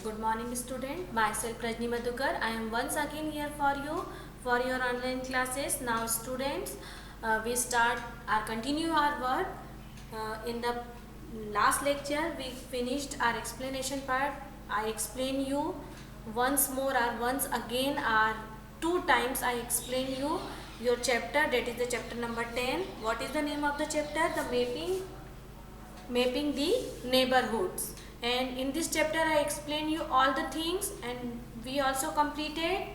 Good morning student, myself Rajni Madhukar. I am once again here for you for your online classes. Now students, we continue our work. In the last lecture we finished our explanation part. I explain you once more or once again or two times I explain you your chapter, that is the chapter number 10. What is the name of the chapter? The mapping the neighborhoods. And in this chapter I explain you all the things, and we also completed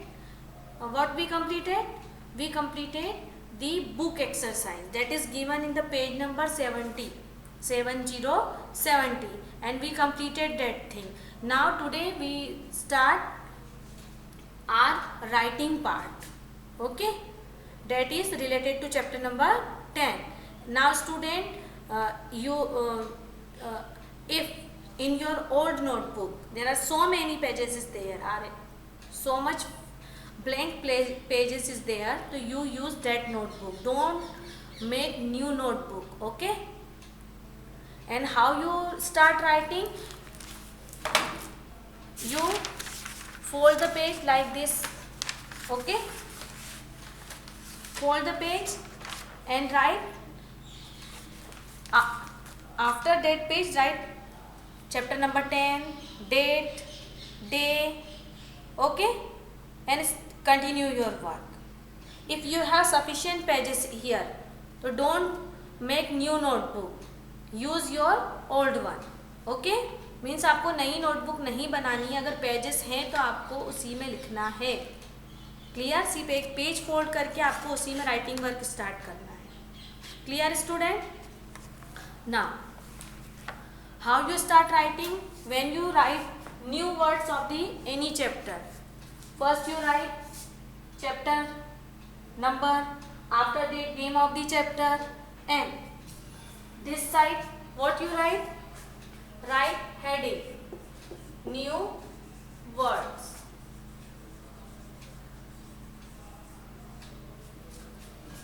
what we completed the book exercise that is given in the page number 70, and we completed that thing. Now today we start our writing part, okay, that is related to chapter number 10. Now student, if in your old notebook there are so many pages is there, are so much blank pages is there, so you use that notebook, don't make new notebook, okay. And how you start writing? You fold the page like this, okay, fold the page and write. After that page write chapter number 10, date, day, okay, and continue your work. If you have sufficient pages here, so don't make new notebook, use your old one, okay. Means आपको नई notebook नहीं बनानी है, अगर pages हैं तो आपको उसी में लिखना है, क्लियर। सिर्फ एक पेज फोल्ड करके आपको उसी में राइटिंग वर्क स्टार्ट करना है, clear student. Now how you start writing? When you write new words of the any chapter, first you write chapter number, after that name of the chapter, and this side what you write? Write heading, new words,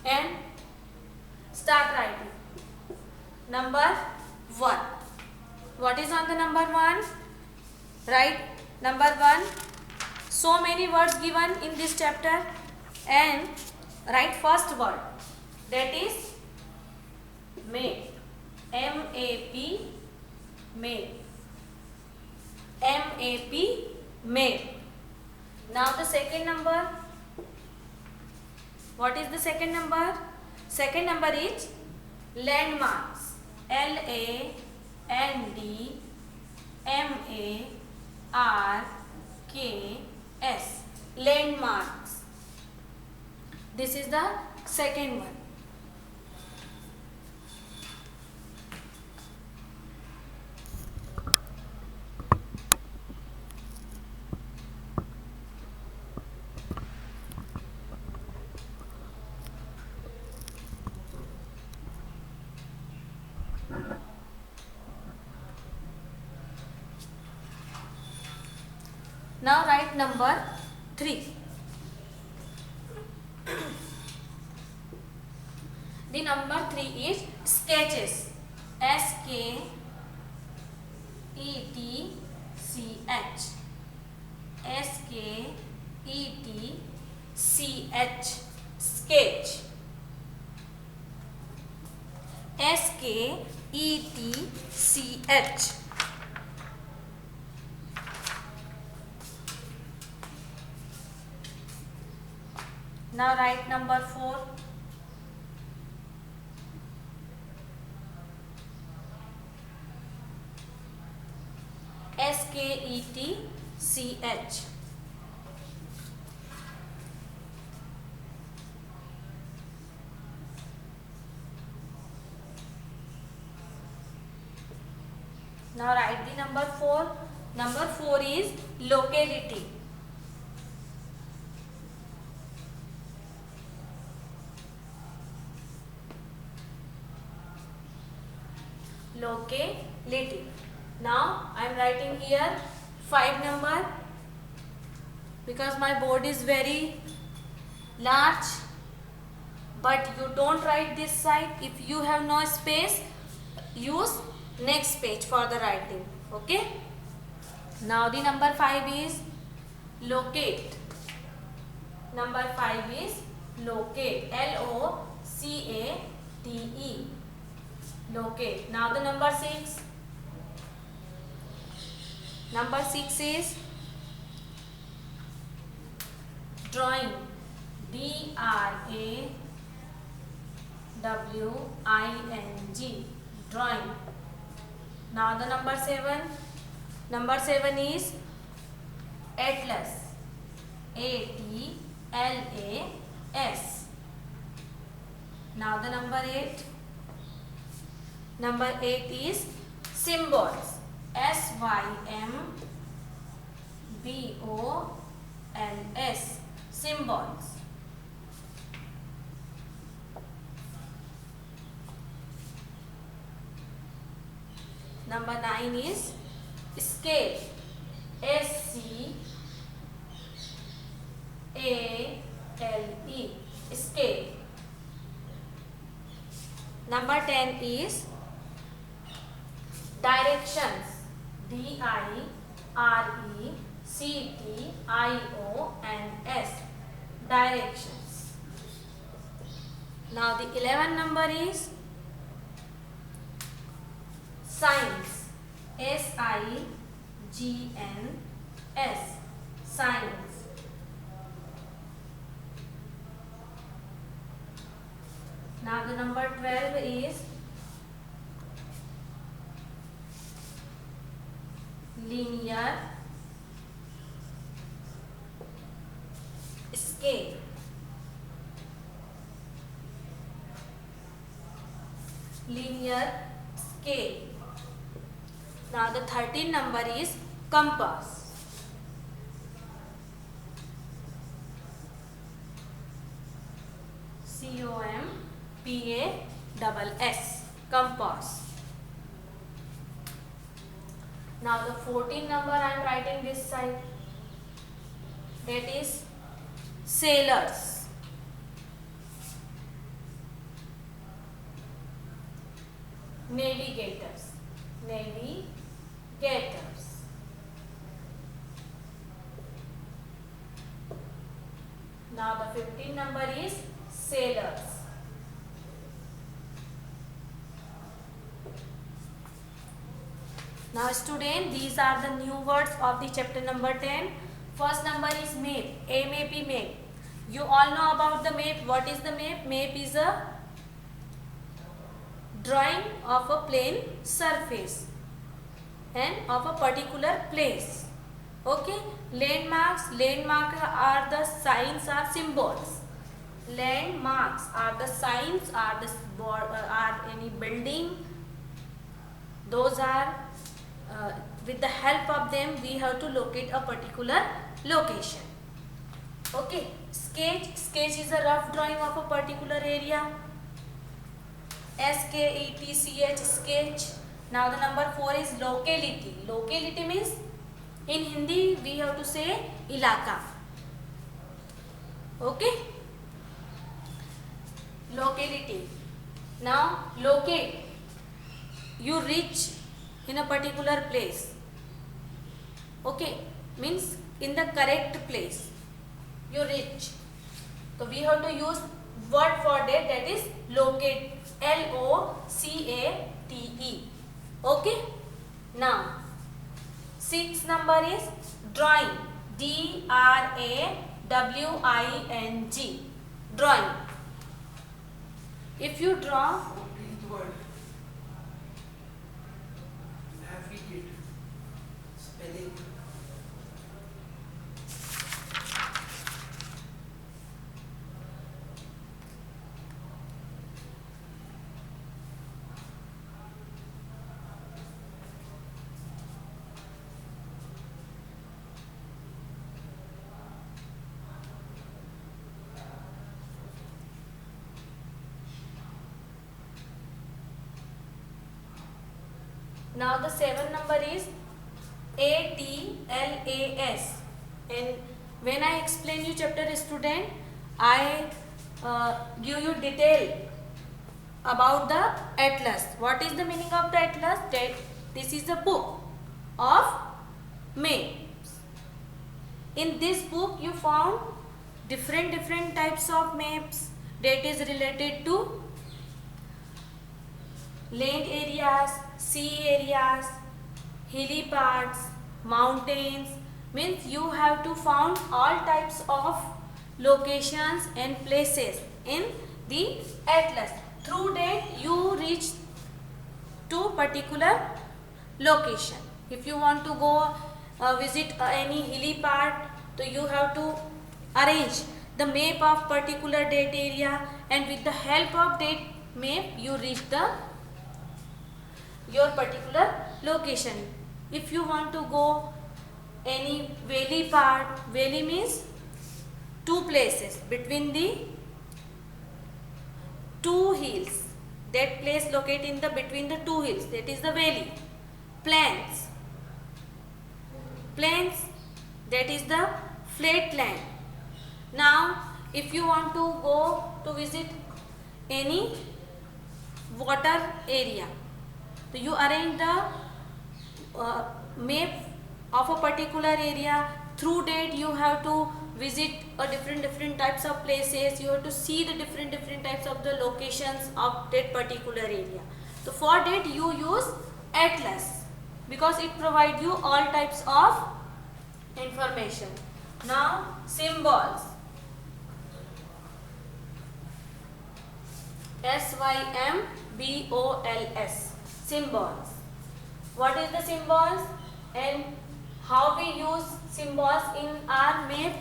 and start writing. Number 1. What is on the number 1? Write number 1. So many words given in this chapter, and write first word, that is map, M-A-P, map, M-A-P, map. Now the second number. What is the second number? Second number is landmarks, Landmarks, landmarks. This is the second one. Now write number 3. The number 3 is sketches, S-K-E-T-C-H, S-K-E-T-C-H, sketch, S-K-E-T-C-H. Now write number 4. S-K-E-T-C-H. Now write the number 4. Number 4 is locality. Locality. Now I am writing here 5 number, because my board is very large, but you don't write this side. If you have no space, use next page for the writing, okay. Now the number 5 is locate. Number 5 is locate. Locate. Locate. Now the number 6. Number 6 is drawing. DRAWING. Drawing. Now the number 7. Number 7 is atlas. ATLAS. Now the number 8. Number 8 is symbols. SYMBOLS. Symbols. Number 9 is scale. SCALE. Scale. Number 10 is directions. DIRECTIONS. Directions. Now the 11th number is signs. SIGNS. Signs. Now the number 12 is linear scale. Linear scale. Now the 13th number is compass. COMPASS. Compass. Now the 14th number I am writing this side. That is sailors. Navigators. Now the 15th number is sailors. Now student, these are the new words of the chapter number 10. First number is map. MAP, map. You all know about the map. What is the map? Map is a drawing of a plane surface and of a particular place. Okay. Landmarks. Landmarks are the signs or symbols. Landmarks are the signs, are any building. Those are with the help of them we have to locate a particular location. Okay. Sketch. Sketch is a rough drawing of a particular area. SKETCH. Sketch. Now the number 4 is locality. Locality means in Hindi we have to say ilaka. Okay. Locality. Now locate. You reach in a particular place. Okay. Means in the correct place. You reach. So we have to use word for that, that is locate. LOCATE. Okay. Now 6th number is drawing. DRAWING. Drawing. If you draw navigate, spelling. Now the 7th number is ATLAS. And when I explain you chapter student, I give you detail about the atlas. What is the meaning of the atlas? That this is a book of maps. In this book you found different types of maps that is related to land areas, sea areas, hilly parts, mountains. Means you have to found all types of locations and places in the atlas. Through that you reach to particular location. If you want to go visit any hilly part, so you have to arrange the map of particular that area, and with the help of that map you reach the your particular location. If you want to go any valley part, valley means two places between the two hills, that place located in the between the two hills, that is the valley. Plains, that is the flat land. Now if you want to go to visit any water area, so you arrange the map of a particular area. Through that you have to visit a different types of places. You have to see the different types of the locations of that particular area. So for that you use atlas, because it provides you all types of information. Now symbols. SYMBOLS, symbols. What is the symbols and how we use symbols in our map?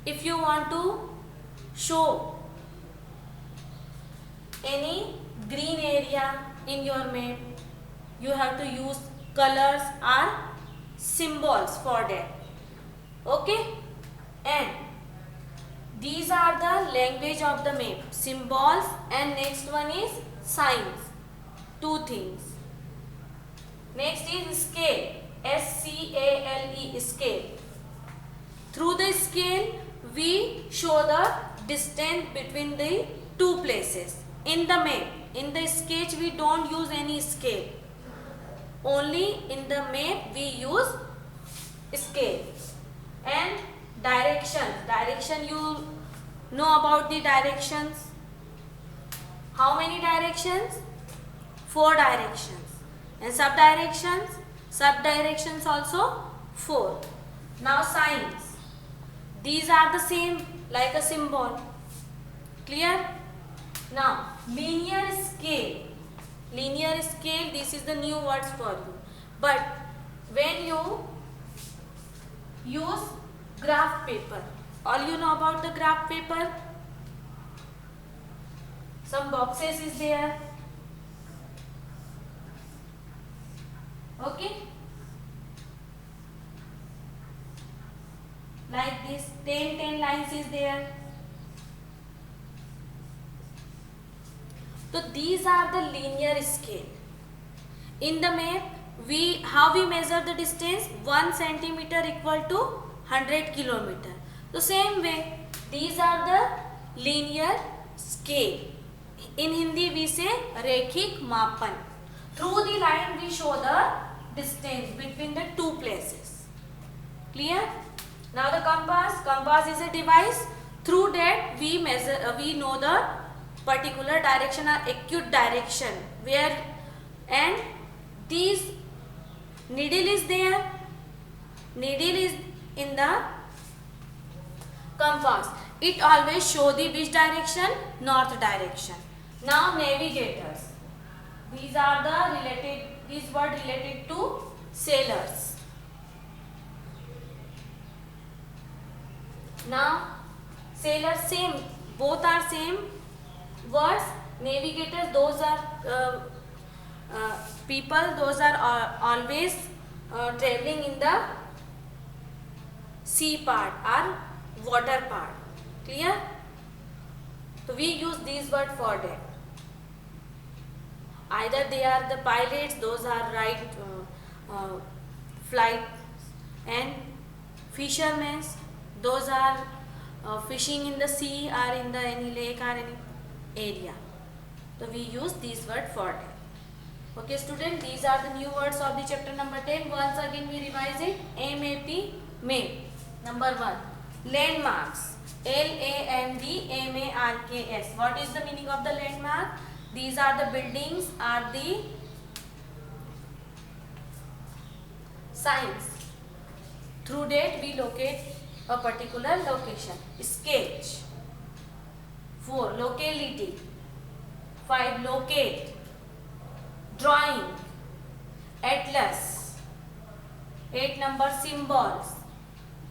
If you want to show any green area in your map, you have to use colors or symbols for that. Okay, and these are the language of the map, symbols, and next one is signs. Two things. Next is scale, SCALE, scale. Through the scale we show the distance between the two places in the map. In the sketch we don't use any scale, only in the map we use scale. And direction, you know about the directions. How many directions? 4 directions. And subdirections also 4. Now signs, these are the same like a symbol. Clear? Now linear scale, this is the new words for you. But when you use graph paper, all you know about the graph paper, some boxes is there. Okay, like this 10 lines is there. So these are the linear scale. In the map how we measure the distance? 1 centimeter equal to 100 kilometer. So same way these are the linear scale. In Hindi we say rekhik mapan. Through the line we show the distance between the two places. Clear? Now the compass is a device. Through that we measure, we know the particular direction or acute direction where, and these needle is there. Needle is in the compass. It always show the which direction? North direction. Now navigators. These are the related, these word related to sailors. Now sailors same, both are same words. Navigators, those are people, those are always traveling in the sea part or water part. Clear? So we use these words for that. Either they are the pilots, those are right flight, and fishermen, those are fishing in the sea or in the any lake or any area. So we use these words for that. Okay student, these are the new words of the chapter number 10. Once again we revise it. MAP, MAP. Number 1, landmarks. LANDMARKS. What is the meaning of the landmark? These are the buildings, are the signs through that we locate a particular location. Sketch. 4, locality. 5, locate. Drawing. Atlas. 8 number, symbols.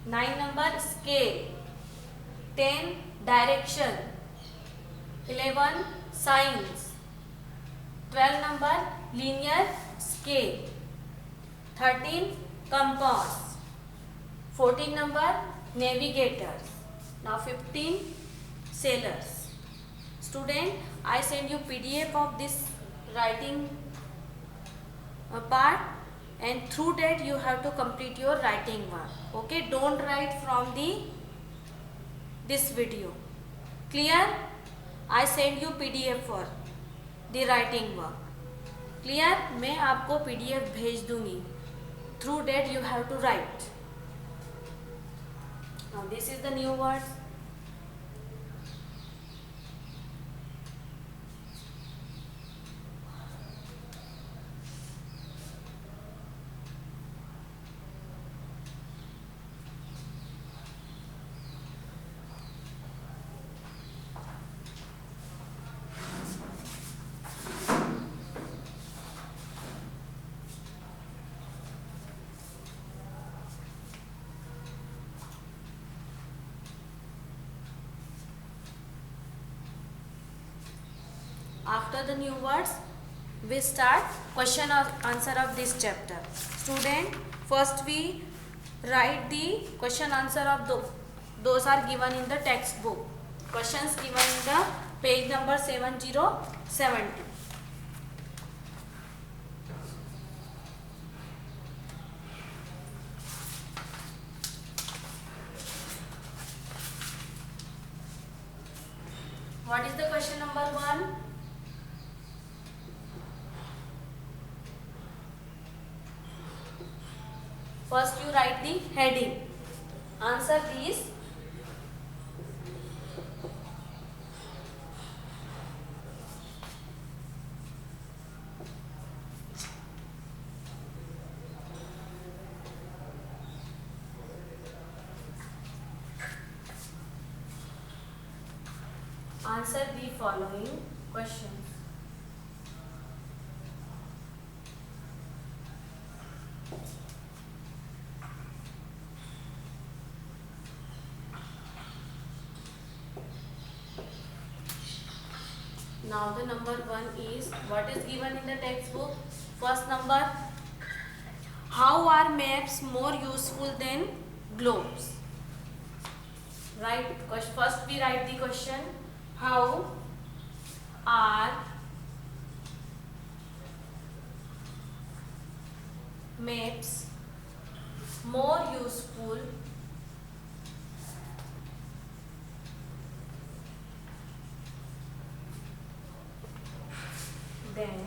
9 number, scale. 10, direction. 11, signs. 12 number, linear scale. 13, compass. 14 number, navigators. Now 15, sailors. Student, I send you PDF of this writing part, and through that you have to complete your writing work. Okay, don't write from this video. Clear? I send you PDF for the writing work. Clear? मैं आपको PDF भेज दूंगी. Through that you have to write. Now this is the new words. After the new words, we start question or answer of this chapter. Student, first we write the question answer of those are given in the textbook. Questions given in the page number 7070. What is the question number 1? First you write the heading. Answer these. Answer the following questions. Now the number 1 is what is given in the textbook. First number, how are maps more useful than globes? Right. First we write the question. How are maps more useful than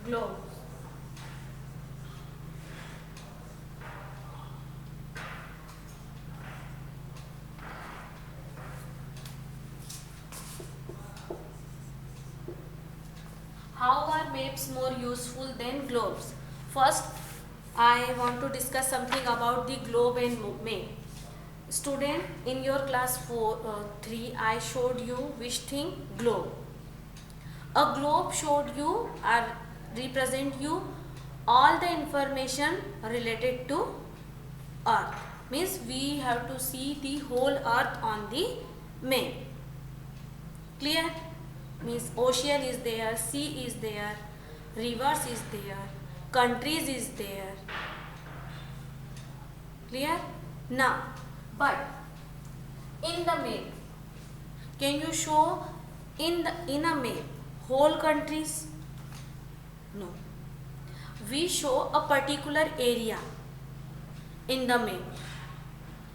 globes? How are maps more useful than globes? First, I want to discuss something about the globe and map. Student, in your class 3, I showed you which thing? Globe. A globe showed you or represent you all the information related to Earth. Means we have to see the whole Earth on the map. Clear? Means ocean is there, sea is there, rivers is there, countries is there. Clear? Now, but in the map, can you show in a map whole countries? No. We show a particular area in the map.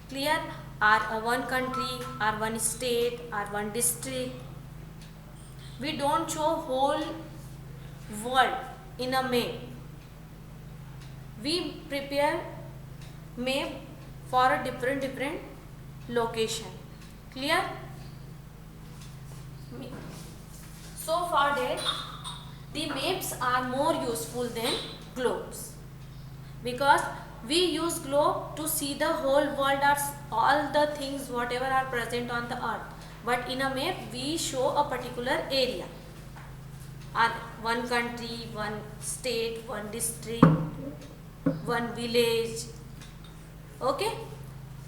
Clear? Or one country, or one state, or one district. We don't show whole world in a map. We prepare map for a different location. Clear? So for that, the maps are more useful than globes, because we use globe to see the whole world or all the things whatever are present on the earth, but in a map we show a particular area, or one country, one state, one district, one village. Okay,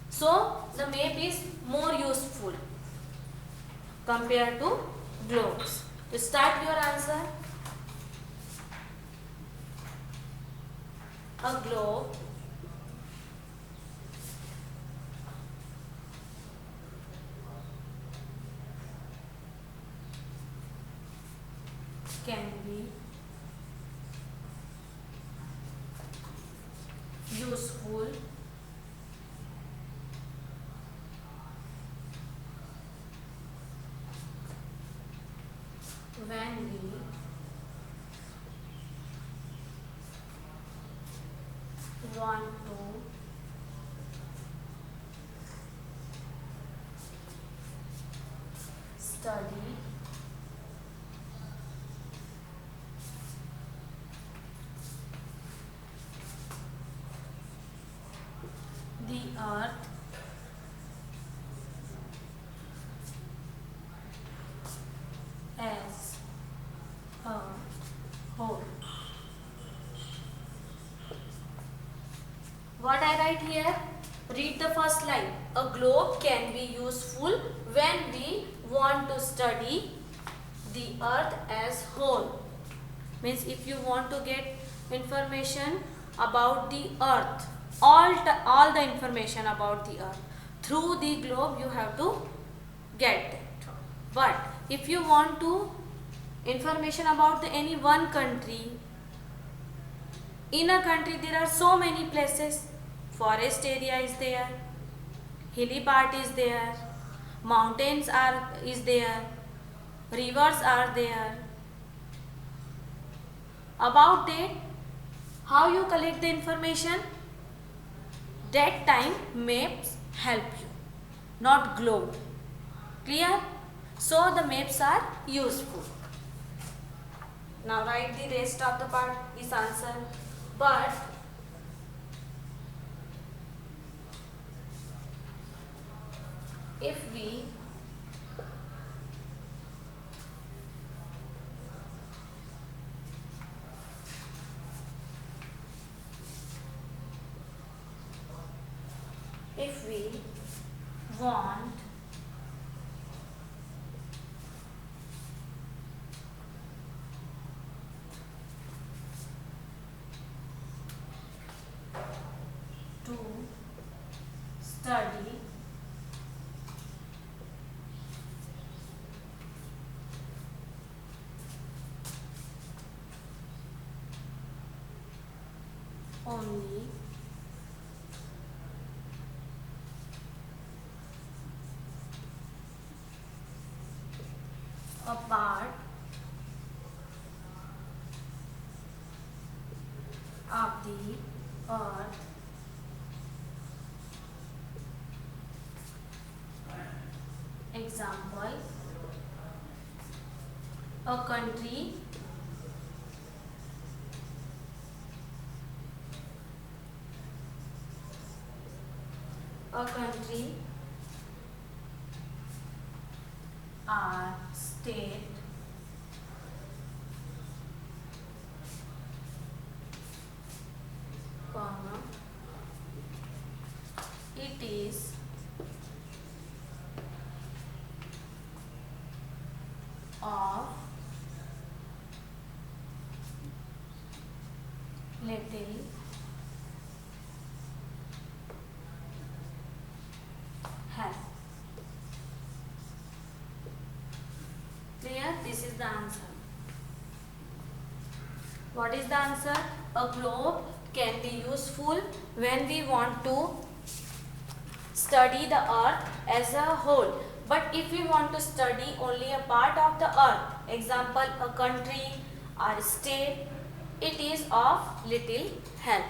so the map is more useful compared to globes. To start your answer, a globe can be useful when we want to study the earth as a whole. What I write here? Read the first line. A globe can be useful when we want to study the earth as whole. Means if you want to get information about the earth, all the information about the earth through the globe you have to get it. But if you want to information about any one country, in a country there are so many places. Forest area is there, hilly part is there, mountains is there, rivers are there. About that, how you collect the information? That time maps help you, not globe. Clear? So the maps are useful. Now write the rest of the part, this answer. But if we want to study only a part of the earth, example, a country, or state, comma, it is of little help. Clear? This is the answer. What is the answer? A globe can be useful when we want to study the earth as a whole, But if we want to study only a part of the earth, example a country or state, it is of little help.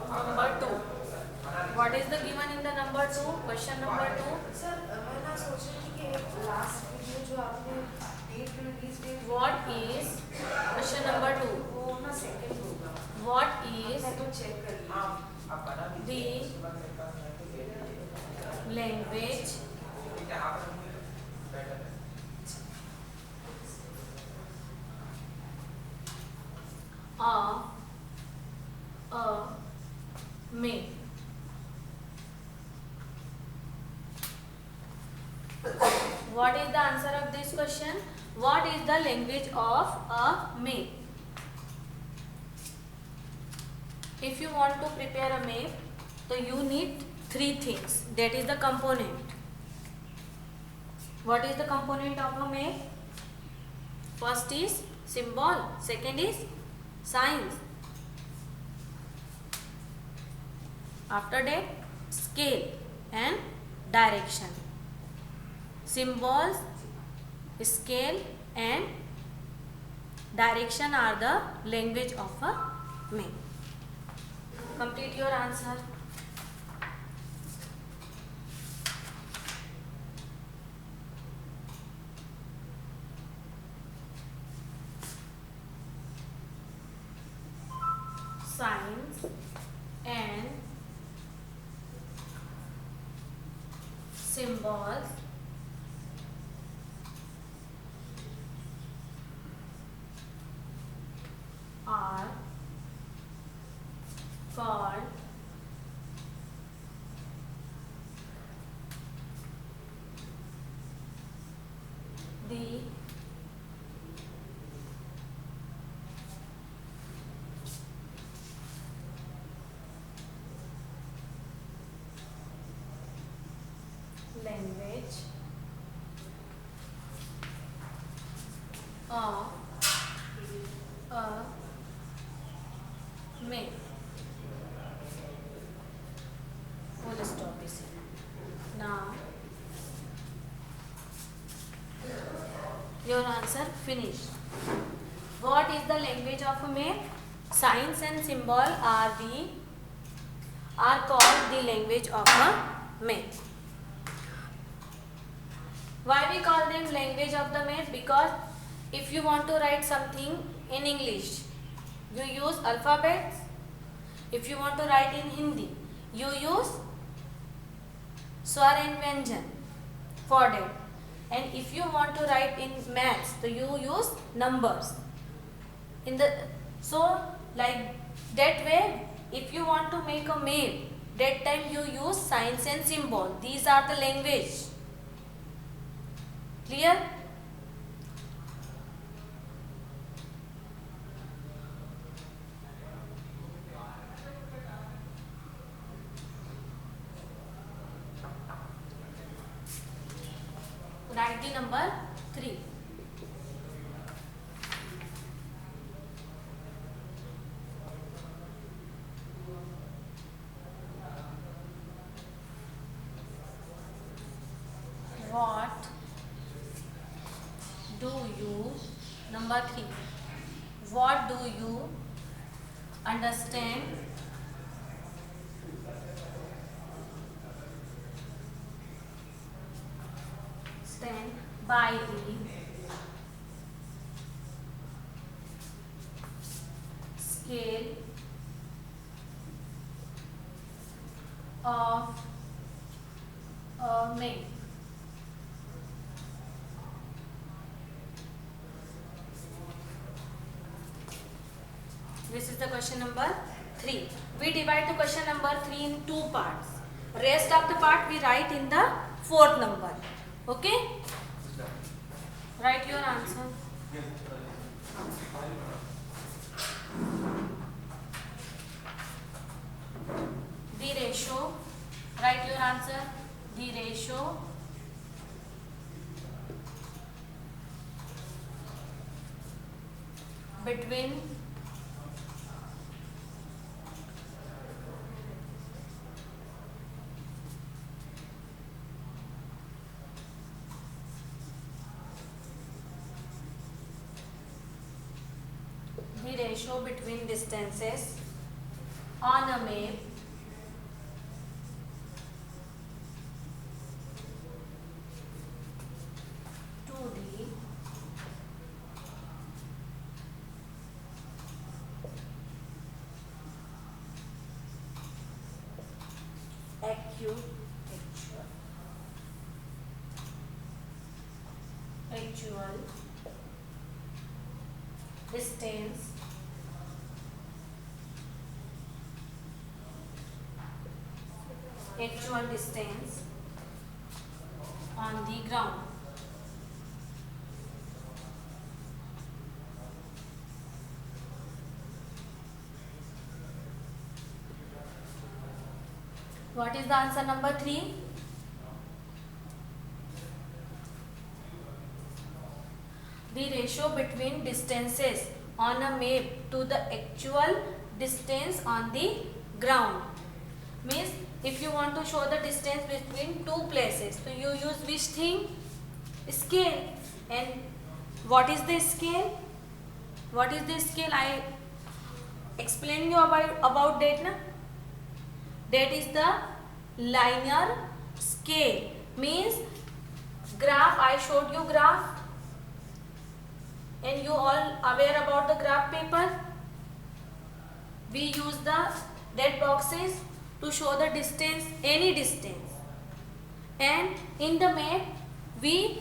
Number 2. What is the given in the number 2? Question number 2. Sir मैं ना सोच रही थी कि last video जो आपने date release date What is question number 2? वो ना सेकंड होगा What is मैं तो चेक कर ली आप बना दीजिए उसके बाद मेरे पास है तो दे दीजिए language ठीक है आप बेटर है me? What is the answer of this question? What is the language of a map? If you want to prepare a map, so you need 3 things. That is the component. What is the component of a map? First is symbol, second is signs. After that, scale and direction. Symbols, scale and direction are the language of a map. Complete your answer. Signs and symbols are called the language of a map. Full stop is here. Now your answer finished. What is the language of a map? Signs and symbol are called the language of a map. Why we call them language of the map? Because if you want to write something in English, you use alphabets. If you want to write in Hindi, you use swar and vyanjan for that. And if you want to write in maths, so you use numbers. So like that way, if you want to make a map, that time you use signs and symbol. These are the language. Clear? Write the number 3. What do you, number 3, what do you understand by the scale This is the question number 3. We divide the question number 3 in 2 parts. Rest of the part we write in the 4th number. Okay? Write your answer. The ratio. Write your answer. The ratio between distances on a map to the actual distance on the ground. What is the answer number 3? The ratio between distances on a map to the actual distance on the ground. Means if you want to show the distance between two places, so you use which thing? Scale. And what is the scale? What is the scale? I explain you about that na? That is the linear scale. Means graph, I showed you graph. And you all aware about the graph paper? We use the that boxes to show the distance, any distance. And in the map, we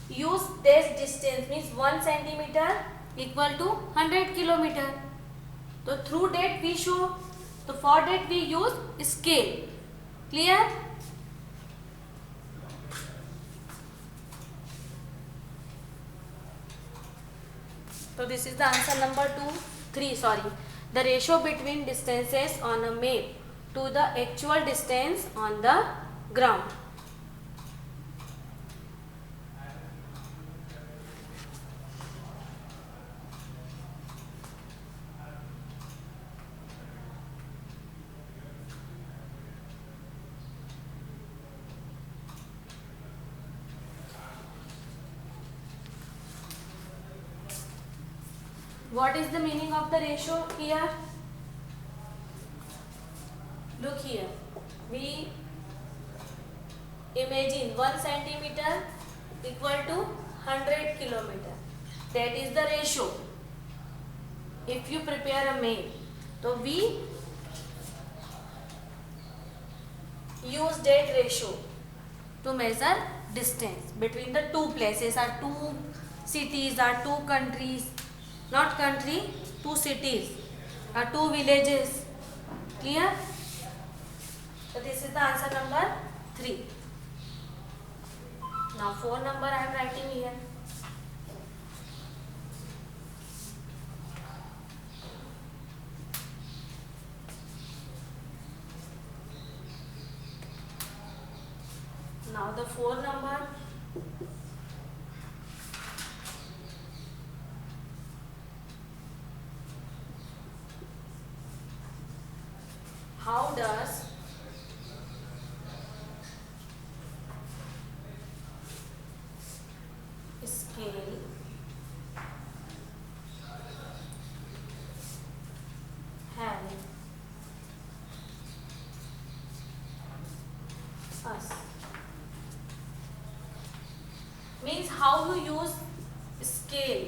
use this distance, means 1 centimeter equal to 100 kilometer. So through that we show, so for that we use scale. Clear? So this is the answer number 3. The ratio between distances on a map to the actual distance on the ground. What is the meaning of the ratio here? Look here. We imagine 1 centimeter equal to 100 kilometer. That is the ratio. If you prepare a map, so we use that ratio to measure distance between the two places or two cities or two countries. Not country, 2 cities or 2 villages. Clear? So this is the answer number 3. Now 4 number I am writing here. Now the 4 number. How does scale help us? Means how you use scale.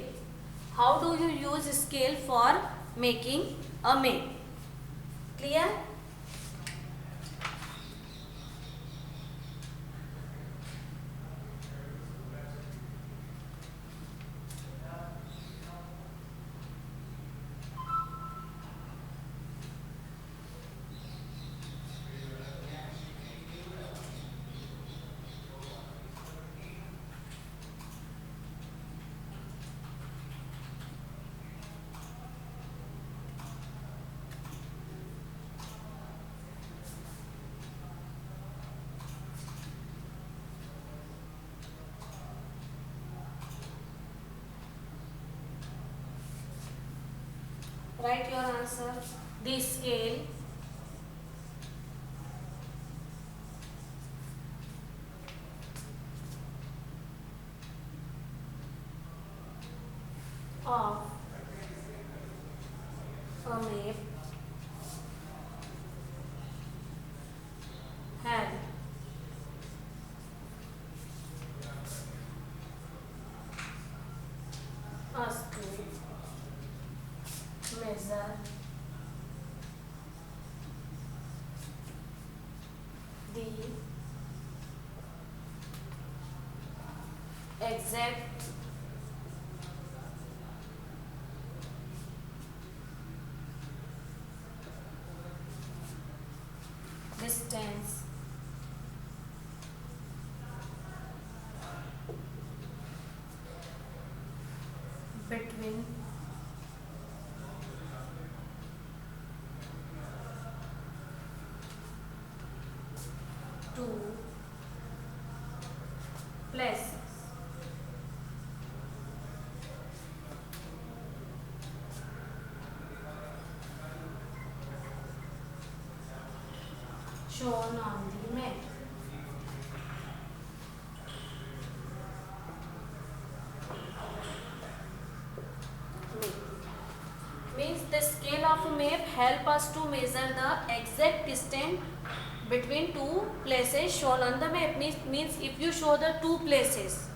How do you use scale for making a map? Clear? Write your answer. The scale of a map help us to measure the exact distance between two places. Shown on the map. Means the scale of a map help us to measure the exact distance between two places shown on the map. Means if you show the two places,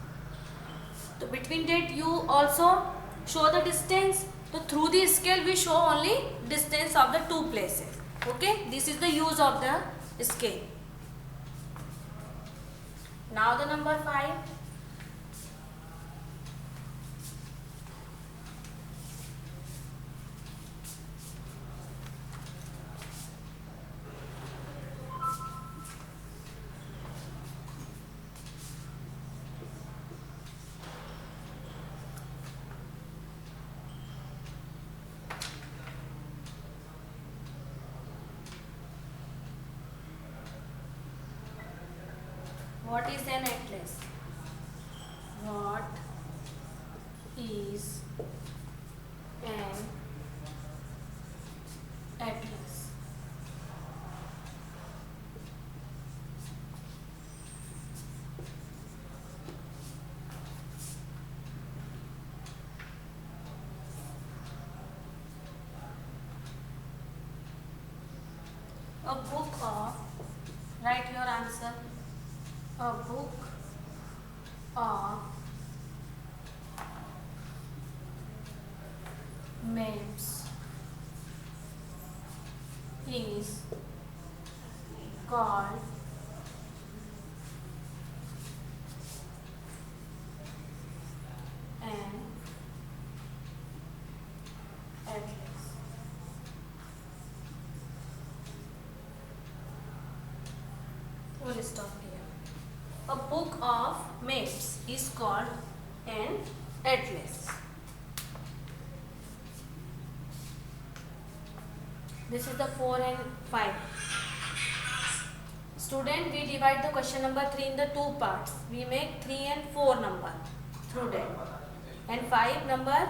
so between that you also show the distance. So through the scale we show only distance of the two places. Okay, this is the use of the scale. Now the number 5. What is an atlas? What is an atlas? A book of, write your answer. A book of maps is called an atlas. We'll stop here. A book of maps is called an atlas. This is the 4 and 5. Student, we divide the question number 3 in the two parts. We make 3 and 4 number through that. And 5 number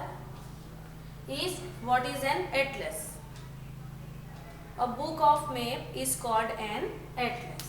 is what is an atlas. A book of map is called an atlas.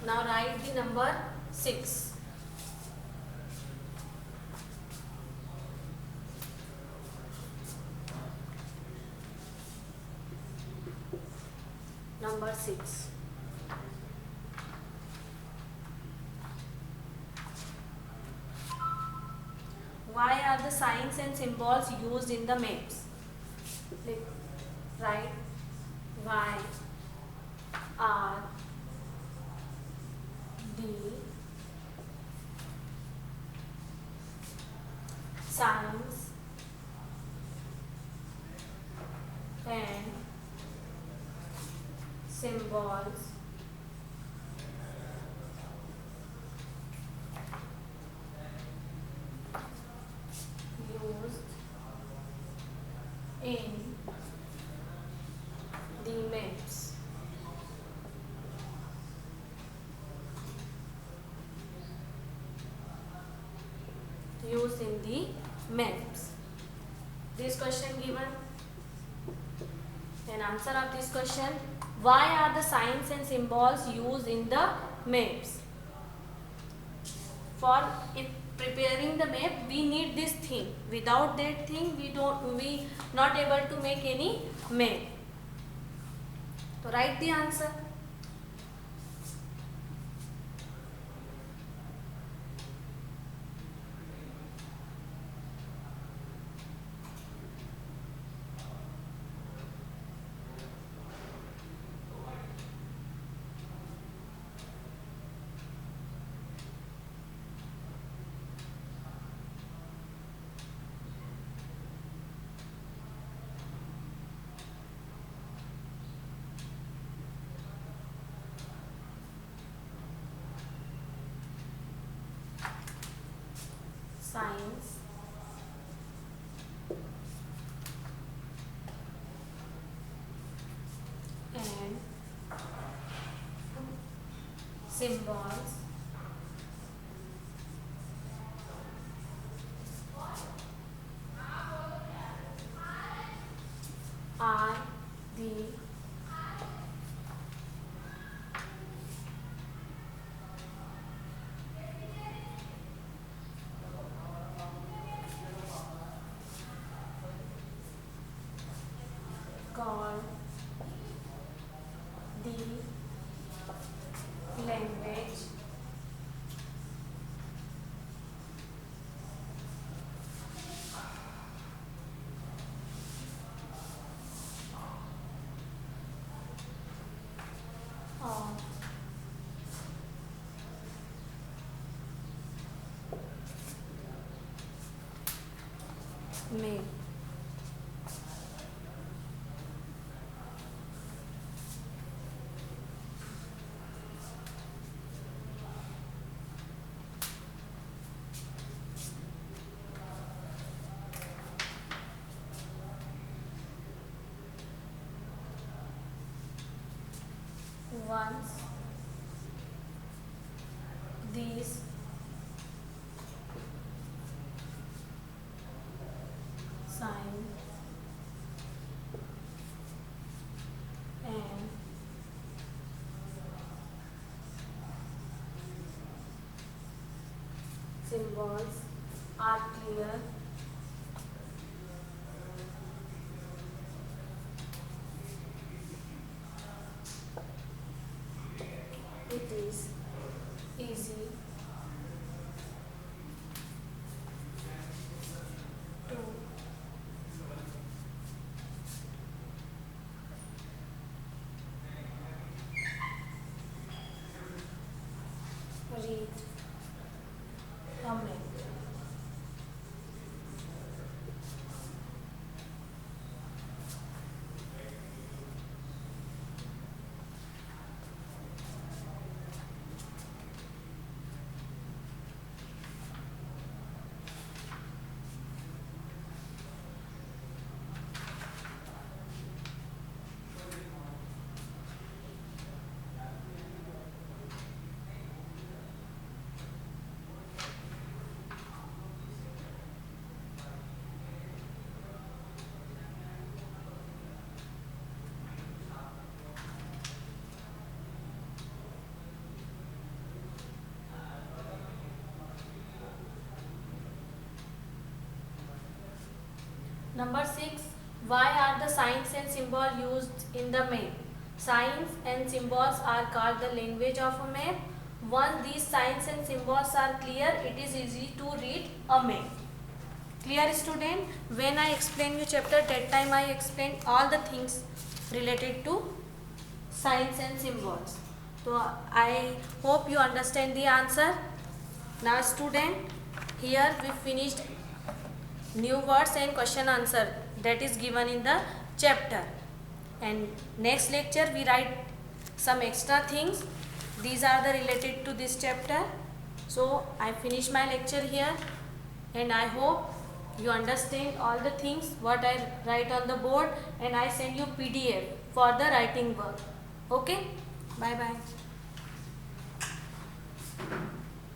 Now write the number 6. Number 6. Why are the signs and symbols used in the maps? Write why are the symbols used in the maps. Used in the maps. This question given. An answer of this question: why are the signs and symbols used in the maps? For if preparing the map, we need this thing. Without that thing, we not able to make any map. So write the answer. Signs and symbols are the called the language of map. Once these signs and symbols are clear, it is easy to read a map. Number 6. Why are the signs and symbols used in the map? Signs and symbols are called the language of a map. Once these signs and symbols are clear, it is easy to read a map. Clear, student? When I explain you chapter, that time I explained all the things related to signs and symbols. So I hope you understand the answer. Now student, here we finished new words and question answer that is given in the chapter, and next lecture we write some extra things. These are the related to this chapter. So I finish my lecture here, and I hope you understand all the things what I write on the board, and I send you PDF for the writing work. Okay, bye bye.